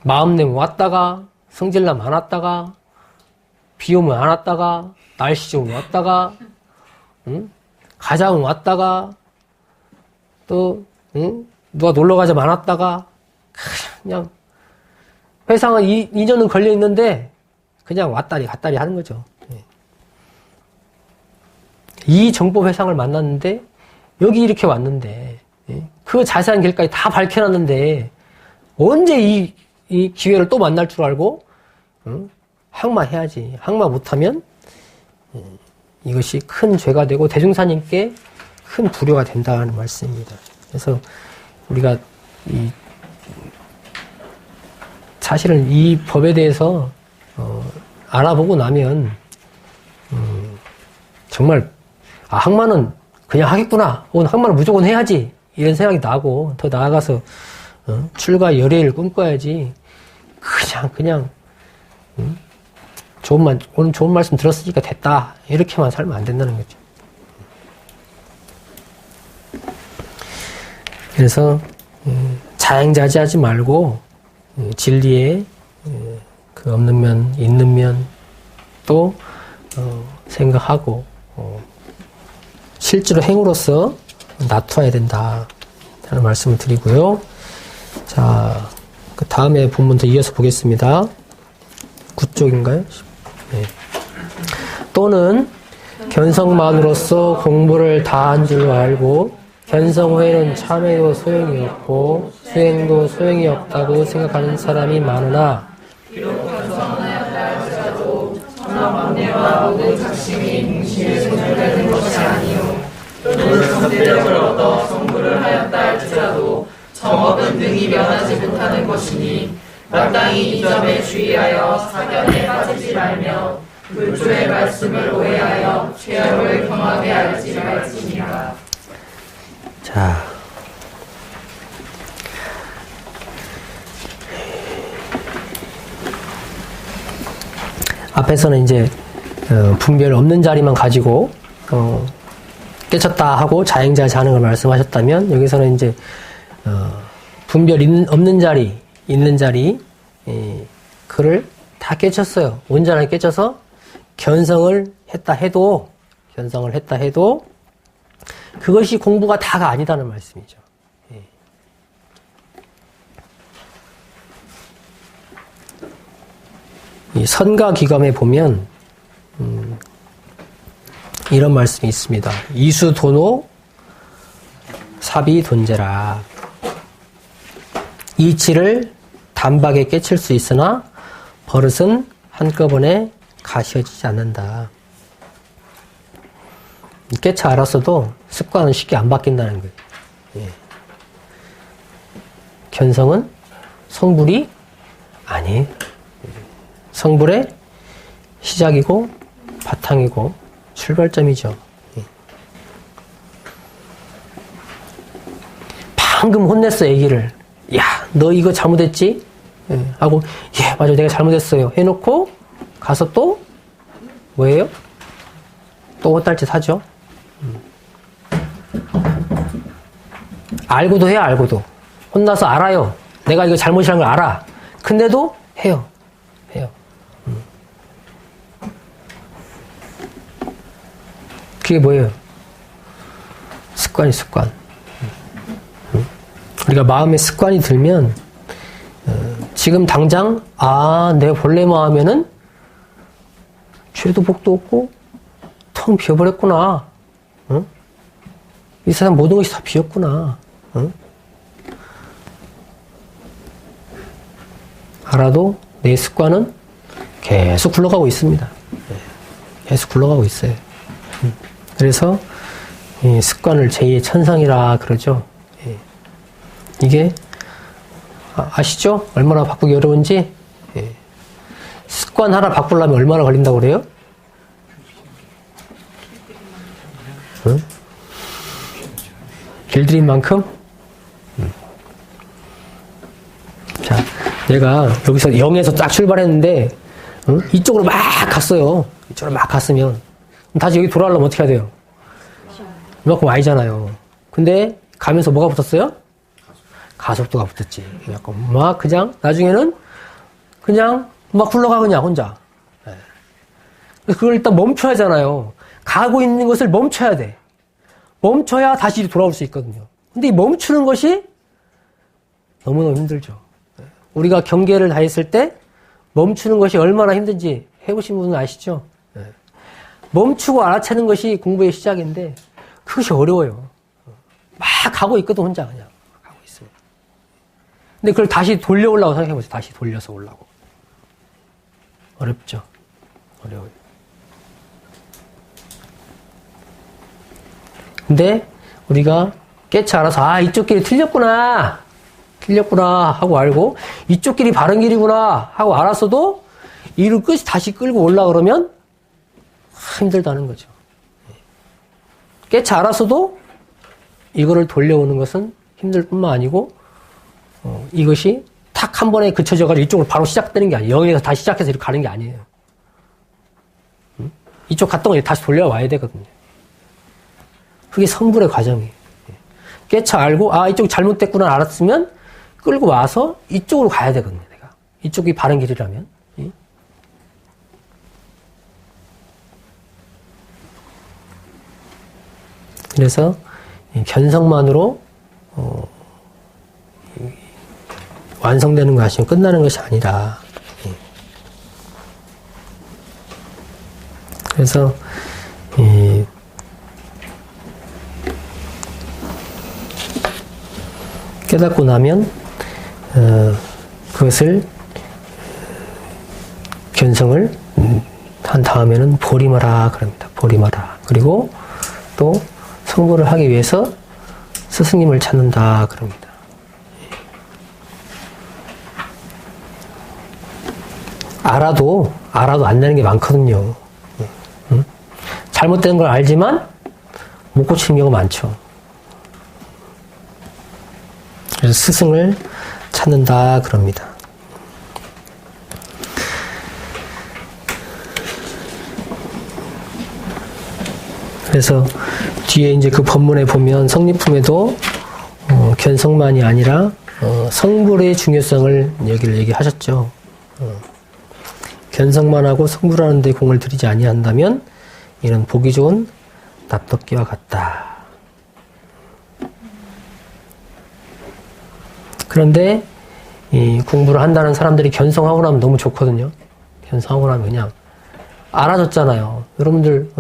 마음 내면 왔다가 성질나면 안 왔다가 비 오면 안 왔다가 날씨 좋으면 왔다가 가자면 왔다가 또 누가 놀러 가자면 안 왔다가 그냥 회상은 2년은 걸려 있는데 그냥 왔다리 갔다리 하는 거죠. 이 정법 회상을 만났는데 여기 이렇게 왔는데 그 자세한 길까지 다 밝혀놨는데 언제 이 기회를 또 만날 줄 알고 항마해야지. 항마 못하면 이것이 큰 죄가 되고 대중사님께 큰 불효가 된다는 말씀입니다. 그래서 우리가 사실은 이 법에 대해서 알아보고 나면 정말 항마는 그냥 하겠구나 혹은 항마는 무조건 해야지 이런 생각이 나고 더 나아가서 출가 열애를 꿈꿔야지 그냥 오늘 좋은 말씀 들었으니까 됐다. 이렇게만 살면 안 된다는 거죠. 그래서 자행자제하지 말고 진리에 그 없는 면, 있는 면 또 생각하고 실제로 행으로서 나타나야 된다 하는 말씀을 드리고요. 자, 그 다음에 본문도 이어서 보겠습니다. 9쪽인가요? 네. 또는 견성만으로서 공부를 다 한 줄 알고 견성 후에는 참회도 소용이 없고 수행도 소용이 없다고 생각하는 사람이 많으나 비록 견성을 하였다 할지라도 천하만대와 모든 작심이 동시에 소멸되는 것이 아니요 또는 선대력을 얻어 성불을 하였다 할지라도 정업은 능히 면하지 못하는 것이니 마땅히 이 점에 주의하여 사견에 빠지지 말며 불조의 말씀을 오해하여 죄악을 경하게 알지 말지니라. 자, 앞에서는 이제 분별 없는 자리만 가지고 깨쳤다 하고 자행자제 하는 걸 말씀하셨다면 여기서는 이제 분별 없는 자리, 있는 자리 그를 다 깨쳤어요. 온전하게 깨쳐서 견성을 했다 해도 그것이 공부가 다가 아니다는 말씀이죠. 이 선가기감에 보면 이런 말씀이 있습니다. 이수도노 사비돈제라. 이치를 단박에 깨칠 수 있으나 버릇은 한꺼번에 가시어지지 않는다. 깨쳐 알았어도 습관은 쉽게 안 바뀐다는 거예요. 예. 견성은 성불이 아니에요. 성불의 시작이고 바탕이고 출발점이죠. 예. 방금 혼냈어, 애기를. 야, 너 이거 잘못했지? 예. 하고, 예, 맞아, 내가 잘못했어요. 해놓고 가서 또 뭐예요? 또 헛달짓 하죠. 알고도 해요, 알고도. 혼나서 알아요. 내가 이거 잘못이라는 걸 알아. 근데도 해요. 그게 뭐예요? 습관이 습관. 우리가 마음에 습관이 들면 지금 당장 내가 본래 마음에는 죄도 복도 없고 텅 비어버렸구나. 응? 이 세상 모든 것이 다 비었구나. 응? 알아도 내 습관은 계속 굴러가고 있습니다. 계속 굴러가고 있어요. 그래서 이 습관을 제2의 천상이라 그러죠. 이게 아시죠? 얼마나 바꾸기 어려운지. 습관 하나 바꾸려면 얼마나 걸린다고 그래요? 응? 길들인 만큼? 자, 내가 여기서 0에서 딱 출발했는데 이쪽으로 막 갔어요. 이쪽으로 막 갔으면 다시 여기 돌아오려면 어떻게 해야 돼요? 이만큼 아니잖아요. 근데 가면서 뭐가 붙었어요? 가속도가 붙었지. 약간 막 그냥 나중에는 그냥 막 굴러가 그냥 혼자. 그걸 일단 멈춰야 하잖아요. 가고 있는 것을 멈춰야 돼. 멈춰야 다시 돌아올 수 있거든요. 근데 이 멈추는 것이 너무너무 힘들죠. 우리가 경계를 다했을 때 멈추는 것이 얼마나 힘든지 해보신 분은 아시죠? 멈추고 알아채는 것이 공부의 시작인데 그것이 어려워요. 막 가고 있거든 혼자 그냥 가고 있어요. 근데 그걸 다시 돌려오려고 생각해보세요. 다시 돌려서 오려고. 어렵죠. 어려워요. 근데 우리가 깨치 알아서 이쪽 길이 틀렸구나 하고 알고 이쪽 길이 바른 길이구나 하고 알았어도 이를 끝이 다시 끌고 올라 그러면 힘들다는 거죠. 깨치 알았어도 이거를 돌려오는 것은 힘들 뿐만 아니고 이것이 다 탁 한 번에 그쳐져가지고 이쪽으로 바로 시작되는 게 아니에요. 여기에서 다시 시작해서 이렇게 가는 게 아니에요. 이쪽 갔던 거 다시 돌려와야 되거든요. 그게 성불의 과정이에요. 깨쳐 알고, 아, 이쪽 잘못됐구나 알았으면 끌고 와서 이쪽으로 가야 되거든요, 내가. 이쪽이 바른 길이라면. 그래서 견성만으로 완성되는 것이 끝나는 것이 아니라, 그래서 깨닫고 나면 그것을 견성을 한 다음에는 보림하라 그럽니다. 보림하라. 그리고 또 성불을 하기 위해서 스승님을 찾는다 그럽니다. 알아도 안 되는 게 많거든요. 잘못된 걸 알지만 못 고치는 경우가 많죠. 그래서 스승을 찾는다 그럽니다. 그래서 뒤에 이제 그 법문에 보면 성립품에도 견성만이 아니라 성불의 중요성을 여기를 얘기하셨죠. 견성만 하고 성불하는 데 공을 들이지 아니한다면 이는 보기 좋은 납덕기와 같다. 그런데 이 공부를 한다는 사람들이 견성하고 나면 너무 좋거든요. 견성하고 나면 그냥 알아졌잖아요. 여러분들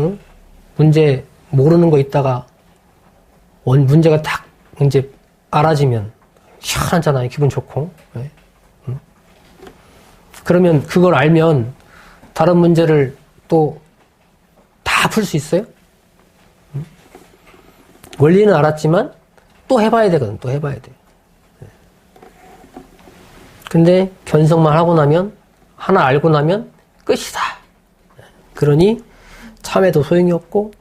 문제 모르는 거 있다가 문제가 딱 이제 알아지면 시원하잖아요. 기분 좋고. 네. 그러면 그걸 알면 다른 문제를 또 다 풀 수 있어요? 원리는 알았지만 또 해봐야 되거든. 또 해봐야 돼. 근데 견성만 하고 나면 하나 알고 나면 끝이다. 그러니 참회도 소용이 없고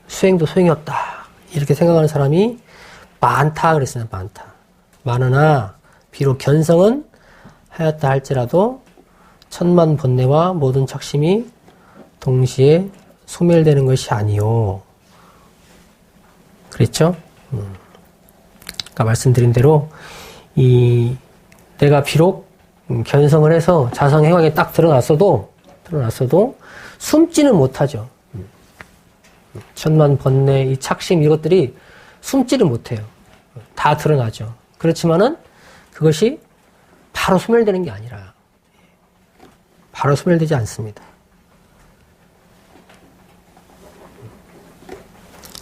수행도 소용이 없다. 이렇게 생각하는 사람이 많다 그랬어요. 많다. 많으나 비록 견성은 하였다 할지라도 천만 번뇌와 모든 착심이 동시에 소멸되는 것이 아니요. 그랬죠? 아까 말씀드린 대로 내가 비록 견성을 해서 자성행황에 딱 드러났어도 숨지는 못하죠. 천만 번뇌, 이 착심 이것들이 숨지를 못해요. 다 드러나죠. 그렇지만은 그것이 바로 소멸되는 게 아니라 바로 소멸되지 않습니다.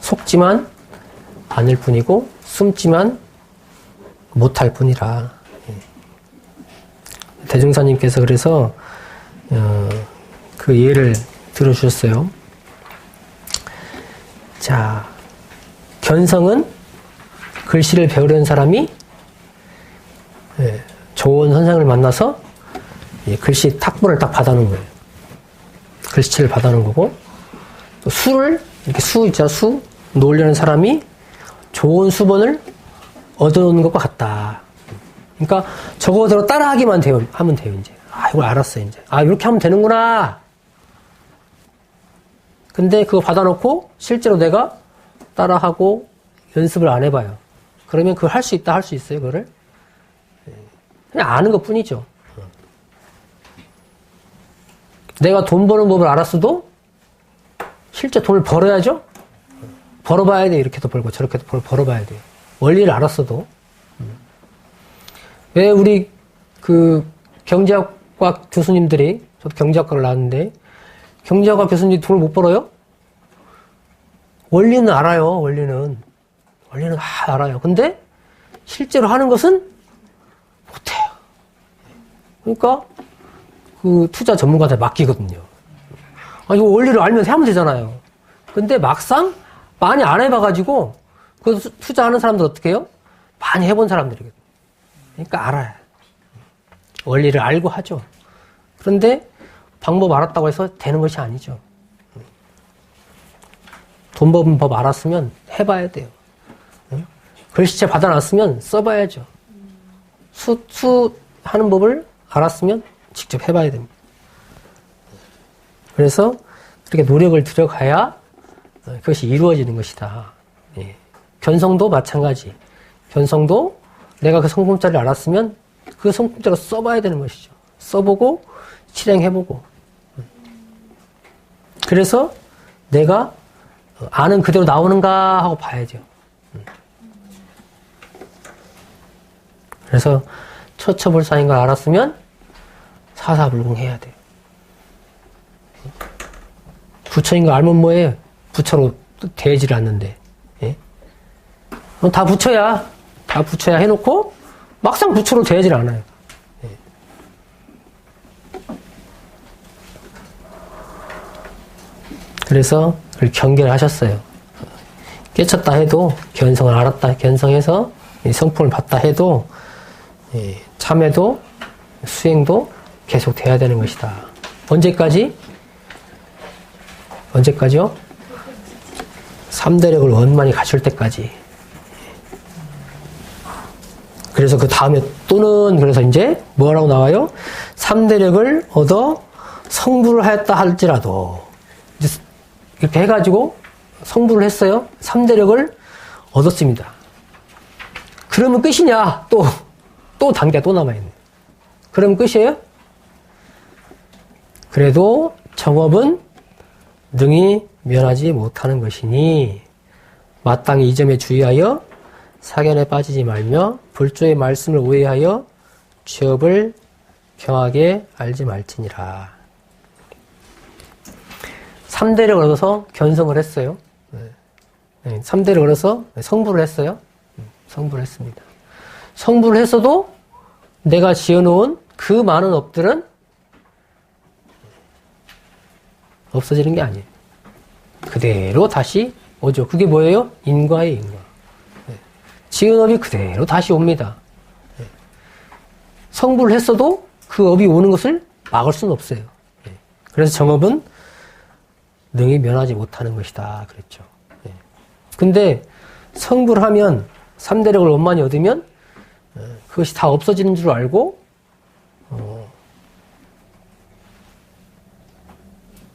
속지만 않을 뿐이고 숨지만 못할 뿐이라. 대중사님께서 그래서 그 예를 들어주셨어요. 자, 견성은 글씨를 배우려는 사람이 좋은 선생을 만나서 글씨 탁본을 딱 받아놓은 거예요. 글씨체를 받아놓은 거고, 또 수를 이렇게 수 놓으려는 사람이 좋은 수본을 얻어놓는 것과 같다. 그러니까 저거대로 따라하기만 하면 돼요. 이제 이걸 알았어요. 이제 이렇게 하면 되는구나. 근데 그거 받아놓고 실제로 내가 따라하고 연습을 안 해봐요. 그러면 그걸 할 수 있다 할 수 있어요. 그거를 그냥 아는 것뿐이죠. 내가 돈 버는 법을 알았어도 실제 돈을 벌어야죠. 벌어봐야 돼. 이렇게도 벌고 저렇게도 벌어봐야 돼. 원리를 알았어도. 왜 우리 그 경제학과 교수님들이, 저도 경제학과를 나왔는데 경제학과 교수님들이 돈을 못 벌어요? 원리는 알아요. 원리는 다 알아요. 근데 실제로 하는 것은 못해요. 그러니까 그 투자 전문가한테 맡기거든요. 이거 원리를 알면 하면 되잖아요. 근데 막상 많이 안 해봐가지고 그 투자하는 사람들 어떻게 해요? 많이 해본 사람들이거든요. 그러니까 알아요. 원리를 알고 하죠. 그런데 방법 알았다고 해서 되는 것이 아니죠. 돈 버는 법 알았으면 해봐야 돼요. 글씨체 받아놨으면 써봐야죠. 하는 법을 알았으면 직접 해봐야 됩니다. 그래서 그렇게 노력을 들여가야 그것이 이루어지는 것이다. 예. 견성도 마찬가지. 견성도 내가 그 성품자를 알았으면 그 성품자로 써봐야 되는 것이죠. 써보고 실행해보고. 그래서 내가 아는 그대로 나오는가 하고 봐야죠. 그래서 처처불사인 걸 알았으면 사사불공해야 돼요. 부처인 거 알면 뭐해? 부처로 대지를 않는데. 예? 다 부처야. 다 부처야 해놓고 막상 부처로 대지를 않아요. 예. 그래서 그걸 경계하셨어요. 깨쳤다 해도 견성을 알았다, 견성해서 성품을 봤다 해도 참회도 수행도 계속 돼야 되는 것이다. 언제까지? 언제까지요? 3대력을 원만히 갖출 때까지. 그래서 그 다음에 또는 그래서 이제 뭐라고 나와요? 3대력을 얻어 성불을 하였다 할지라도 이렇게 해가지고 성불을 했어요. 3대력을 얻었습니다. 그러면 끝이냐? 또 단계가 또 남아있네. 그러면 끝이에요? 그래도 정업은 능히 면하지 못하는 것이니 마땅히 이 점에 주의하여 사견에 빠지지 말며 불조의 말씀을 오해하여 취업을 경하게 알지 말지니라. 3대를 얻어서 견성을 했어요. 3대를 얻어서 성불을 했어요. 성불을 했습니다. 성불을 했어도 내가 지어놓은 그 많은 업들은 없어지는 게 아니에요. 그대로 다시 오죠. 그게 뭐예요? 인과예요, 인과. 지은 업이 그대로 다시 옵니다. 성불을 했어도 그 업이 오는 것을 막을 수는 없어요. 그래서 정업은 능히 면하지 못하는 것이다. 그랬죠. 근데 성불을 하면 3대력을 원만히 얻으면 그것이 다 없어지는 줄 알고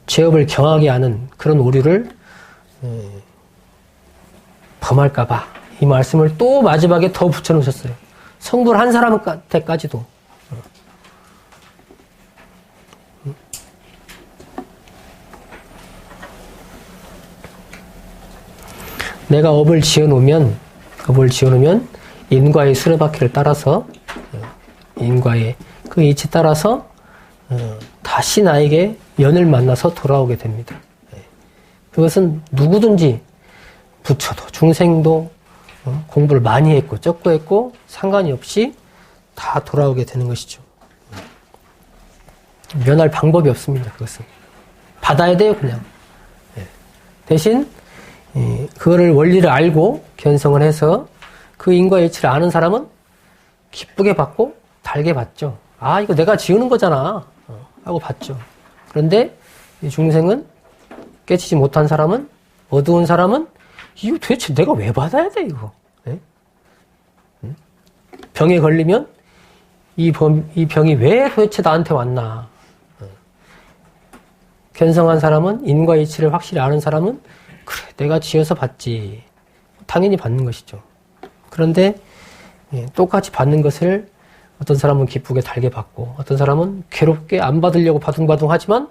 죄업을 경하게 하는 그런 오류를 범할까봐 이 말씀을 또 마지막에 더 붙여놓으셨어요. 성불한 사람한테까지도. 내가 업을 지어놓으면 인과의 수레바퀴를 따라서 인과의 그 이치 따라서 다시 나에게 연을 만나서 돌아오게 됩니다. 그것은 누구든지 부처도 중생도 공부를 많이 했고 적고 했고 상관이 없이 다 돌아오게 되는 것이죠. 면할 방법이 없습니다. 그것은 받아야 돼요. 그냥. 대신 그거를 원리를 알고 견성을 해서 그 인과의 이치를 아는 사람은 기쁘게 받고 달게 받죠. 아, 이거 내가 지우는 거잖아 하고 받죠. 그런데 이 중생은 깨치지 못한 사람은, 어두운 사람은 이거 도대체 내가 왜 받아야 돼 이거? 네? 병에 걸리면 이 병이 왜 도대체 나한테 왔나? 견성한 사람은, 인과의 이치를 확실히 아는 사람은 그래, 내가 지어서 받지. 당연히 받는 것이죠. 그런데 똑같이 받는 것을 어떤 사람은 기쁘게 달게 받고 어떤 사람은 괴롭게 안 받으려고 바둥바둥 하지만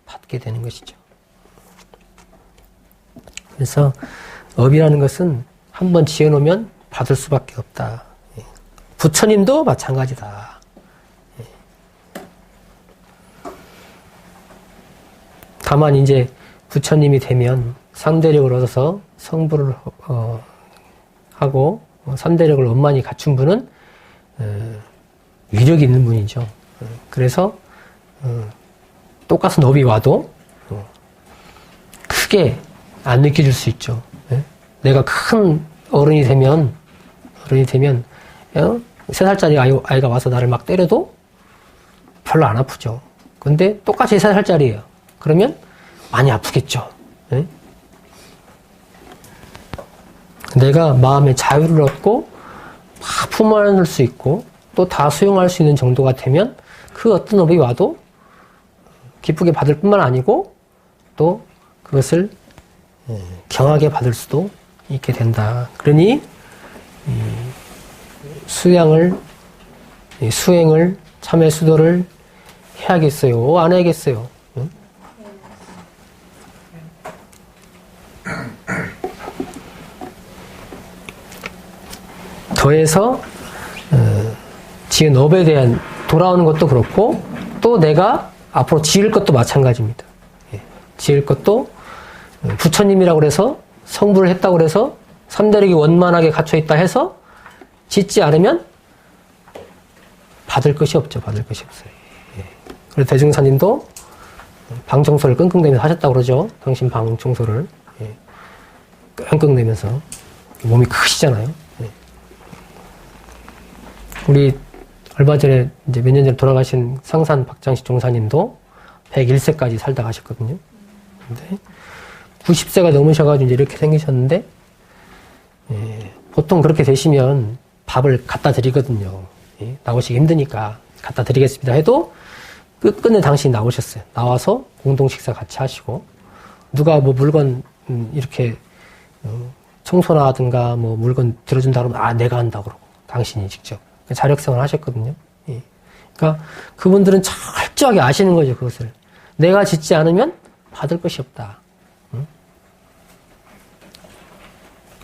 받게 되는 것이죠. 그래서 업이라는 것은 한번 지어놓으면 받을 수밖에 없다. 부처님도 마찬가지다. 다만 이제 부처님이 되면 3대력을 얻어서 성불을 하고 3대력을 원만히 갖춘 분은 위력이 있는 분이죠. 그래서 똑같은 업이 와도 크게 안 느껴질 수 있죠. 내가 큰 어른이 되면 3살짜리 아이가 와서 나를 막 때려도 별로 안 아프죠. 근데 똑같이 3살짜리예요. 그러면 많이 아프겠죠. 내가 마음의 자유를 얻고 막 품어낼 수 있고 또 다 수용할 수 있는 정도가 되면 그 어떤 업이 와도 기쁘게 받을 뿐만 아니고 또 그것을 경하게 받을 수도 있게 된다. 그러니 수행을 참회 수도를 해야겠어요? 안 해야겠어요? 응? 더해서 지은 업에 대한 돌아오는 것도 그렇고 또 내가 앞으로 지을 것도 마찬가지입니다. 지을 것도 부처님이라고 그래서 성불을 했다고 그래서 삼대력이 원만하게 갖춰있다 해서 짓지 않으면 받을 것이 없죠. 받을 것이 없어요. 그래서 대중사님도 방청소를 끙끙대면서 하셨다고 그러죠. 당신 방청소를 끙끙대면서 몸이 크시잖아요. 우리 얼마 전에 이제 몇 년 전에 돌아가신 상산 박장식 종사님도 101세까지 살다 가셨거든요. 근데 90세가 넘으셔가지고 이제 이렇게 생기셨는데 보통 그렇게 되시면 밥을 갖다 드리거든요. 나오시기 힘드니까 갖다 드리겠습니다 해도 끝끝내 당신이 나오셨어요. 나와서 공동 식사 같이 하시고 누가 뭐 물건 이렇게 청소나 하든가 뭐 물건 들어준다 그러면 내가 한다고 그러고 당신이 직접 자력생활 하셨거든요. 그러니까 그분들은 철저하게 아시는 거죠. 그것을 내가 짓지 않으면 받을 것이 없다.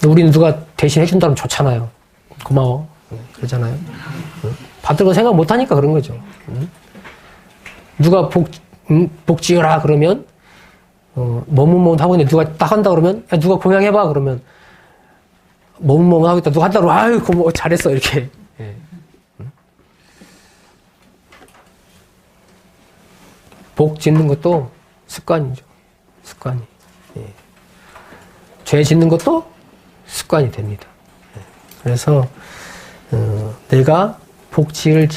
우리는 누가 대신 해준다면 좋잖아요. 고마워. 그러잖아요. 받을 거 생각 못하니까 그런 거죠. 누가 복 지어라 그러면 머뭇머뭇 하고 있는데 누가 딱 한다 그러면 야, 누가 공양해봐 그러면 머뭇머뭇 하고 있다 누가 한다 그러면 아유 고마워 잘했어 이렇게. 복 짓는 것도 습관이죠. 습관이. 죄 짓는 것도 습관이 됩니다. 그래서 내가 복 지을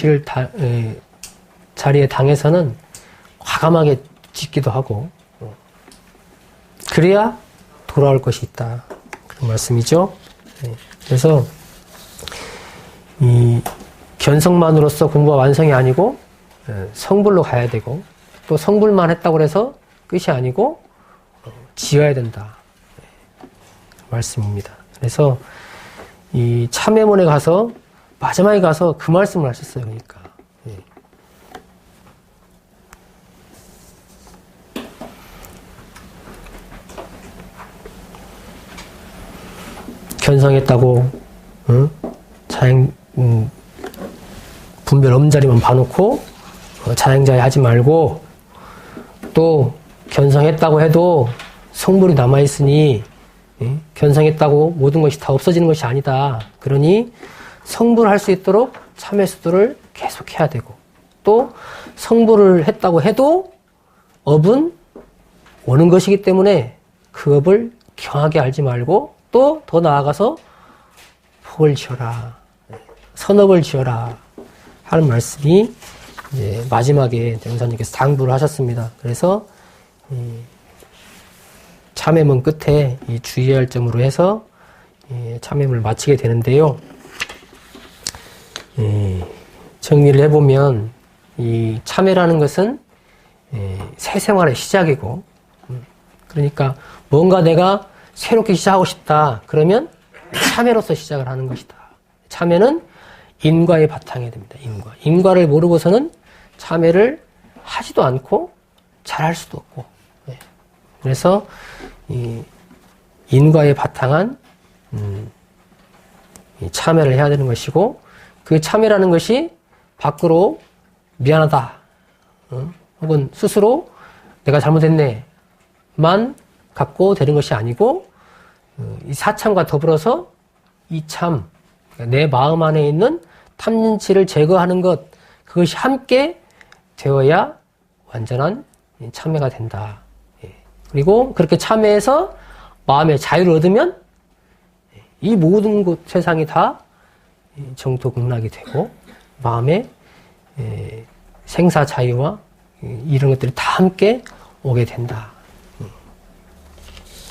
자리에 당해서는 과감하게 짓기도 하고 그래야 돌아올 것이 있다. 그런 말씀이죠. 그래서 이 견성만으로서 공부가 완성이 아니고 성불로 가야 되고 또 성불만 했다고 해서 끝이 아니고 지어야 된다. 말씀입니다. 그래서 이 참회문에 가서 마지막에 가서 그 말씀을 하셨어요. 그러니까 견성했다고 자행 분별 엄자리만 봐놓고 자행자에 하지 말고 또 견성했다고 해도 성불이 남아있으니 견성했다고 모든 것이 다 없어지는 것이 아니다. 그러니 성불할 수 있도록 참회수도를 계속해야 되고 또 성불을 했다고 해도 업은 오는 것이기 때문에 그 업을 경하게 알지 말고 또 더 나아가서 복을 지어라. 선업을 지어라. 하는 말씀이 이제 마지막에 대웅사님께서 당부를 하셨습니다. 그래서 참회문 끝에 이 주의할 점으로 해서 참회문을 마치게 되는데요. 정리를 해보면 이 참회라는 것은 새 생활의 시작이고 그러니까 뭔가 내가 새롭게 시작하고 싶다. 그러면 참회로서 시작을 하는 것이다. 참회는 인과에 바탕해야 됩니다. 인과를 모르고서는 참회를 하지도 않고 잘할 수도 없고 그래서 이 인과에 바탕한 이 참회를 해야 되는 것이고 그 참회라는 것이 밖으로 미안하다 혹은 스스로 내가 잘못했네만 갖고 되는 것이 아니고 이 사참과 더불어서 이 참, 그러니까 내 마음 안에 있는 탐진치를 제거하는 것 그것이 함께 되어야 완전한 참회가 된다. 그리고 그렇게 참회해서 마음의 자유를 얻으면 이 모든 것 세상이 다 정토극락이 되고 마음의 생사 자유와 이런 것들이 다 함께 오게 된다.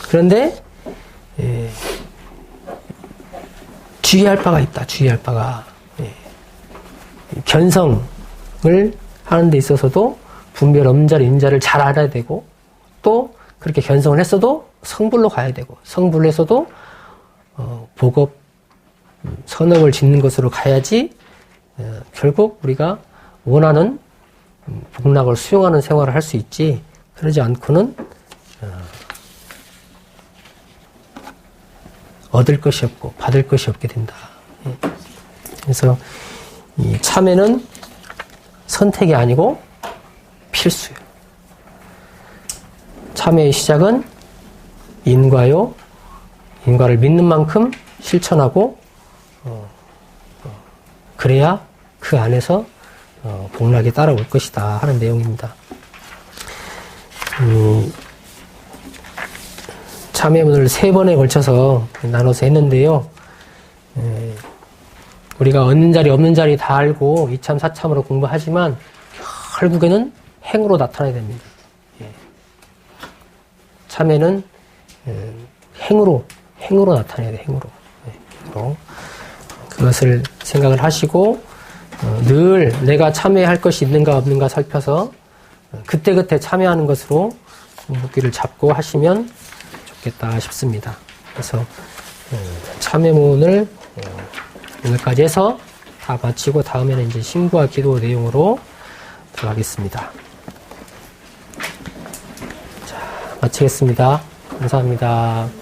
그런데 주의할 바가 있다. 주의할 바가 견성을 하는 데 있어서도 분별, 음자를, 임자를 잘 알아야 되고, 또 그렇게 견성을 했어도 성불로 가야 되고, 성불을 했어도 복업, 선업을 짓는 것으로 가야지 결국 우리가 원하는 복락을 수용하는 생활을 할 수 있지, 그러지 않고는 얻을 것이 없고 받을 것이 없게 된다. 그래서 이 참회는 선택이 아니고 필수예요. 참회의 시작은 인과요. 인과를 믿는 만큼 실천하고 그래야 그 안에서 복락이 따라올 것이다 하는 내용입니다. 참회문을 3번에 걸쳐서 나눠서 했는데요. 우리가 얻는 자리 없는 자리 다 알고 이참 사참으로 공부하지만 결국에는 행으로 나타나야 됩니다. 참회는 행으로 나타나야 돼. 행으로. 그것을 생각을 하시고 늘 내가 참회할 것이 있는가 없는가 살펴서 그때그때 참회하는 것으로 공부기를 잡고 하시면 좋겠다 싶습니다. 그래서 참회문을 오늘까지 해서 다 마치고 다음에는 이제 신구와 기도 내용으로 들어가겠습니다. 자, 마치겠습니다. 감사합니다.